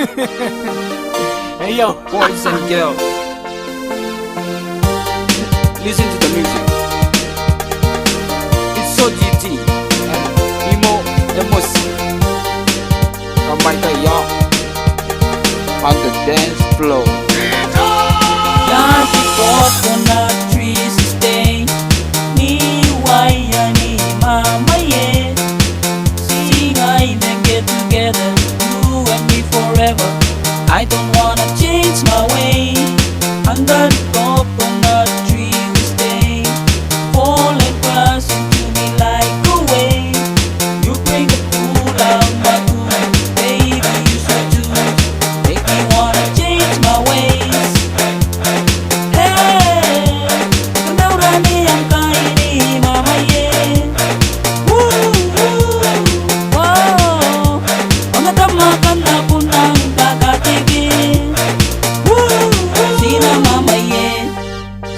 Hey yo, boys and girls, listen to the music. It's so GT and Emo the Mosi from Michael Young on the dance floor. Dati coconut trees stay ni waya ni mama ye. Sing I then get together, you and me forever. I don't wanna change my way. Under the coconut tree we stay. Fall and crash into me like a wave. You bring the cool out my cool, baby you should too. Make me wanna change my ways. Hey, kendaurani yang kaini mama ye. Wow, onatamakan na punang kakatigin. Sina mama ye,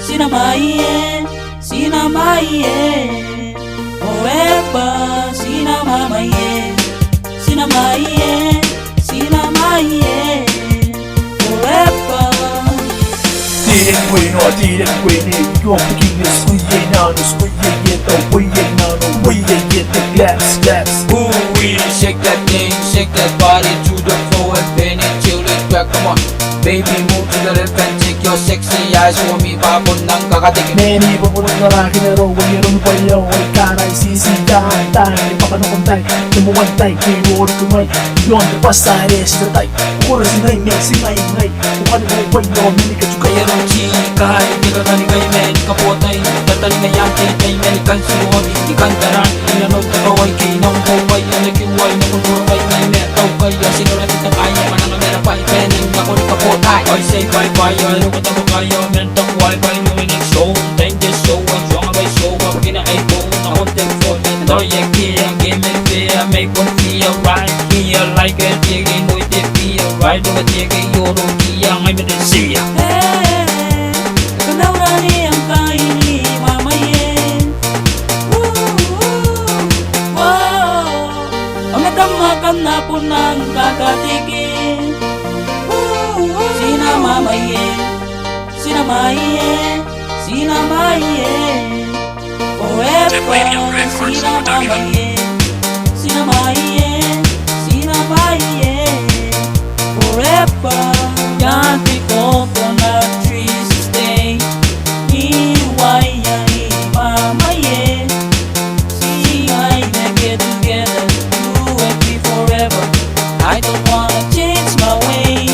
sina maiye, sina maiye. Forever, sina mama ye, sina maiye, sina maiye. Forever. Didn't win or didn't win it. You're picking this we ain't on us, we ain't get the we ain't on us, we ain't get the glaps. Ooh, we shake that thing, shake that body to the floor and bend it till it crack. Come on, baby, move to the left and take your sexy eyes for me. Babon ng kakatigin. Man, ibang mo ng lalaki na raw, mayroon pa yaw, ay kanay, sisigahan tayo, ipapanokontay, tumuwantay, kinuori kumay, yun, pasare, sinatay, ukura sinay, may sinay, kung ano mo ba yun, hindi ka tsukay. Kaya nung chikay, di ka kanigay, men, kapotay. Tatali na yan, kitay, men, ikan suwag, ikan taran, inanod na kaway, kinang baway, ang nagiway, na kulurway, may metaw kaya, sinulat na kaya, manang merapay, peneng, ako ni kapotay. I say bye-bye, ano ka tamo kaya, mentang wifi, luminig show, danger show, ang syong abay show, ang pinaipon, na content for me, doye kia, game and fear, make one feel right here, like a digging with the fear, right over digging, yoro kia, ngay medisia. Hey, kendaurani yang kaini mama ye. Wow, onatamakan na punang kakatigin. Sina mama ye, sina maiye, sina maiye. Forever, sina mama ye, sina maiye, sina maiye. Forever, yanti coconut trees stay. Ni waya ni mama ye. Sing I then get together, you and me forever. I don't wanna change my way.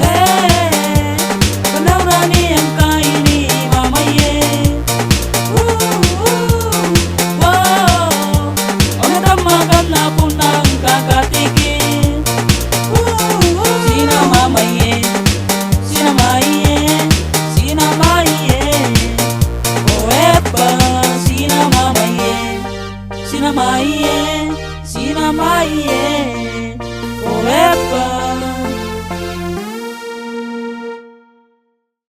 Hey, kendaurani yang kaini mama ye. Wow, onatamakan na punang kakatigin. Sina mama ye, sina maiye, sina maiye. Forever, sina mama ye, sina maiye, sina maiye. Forever.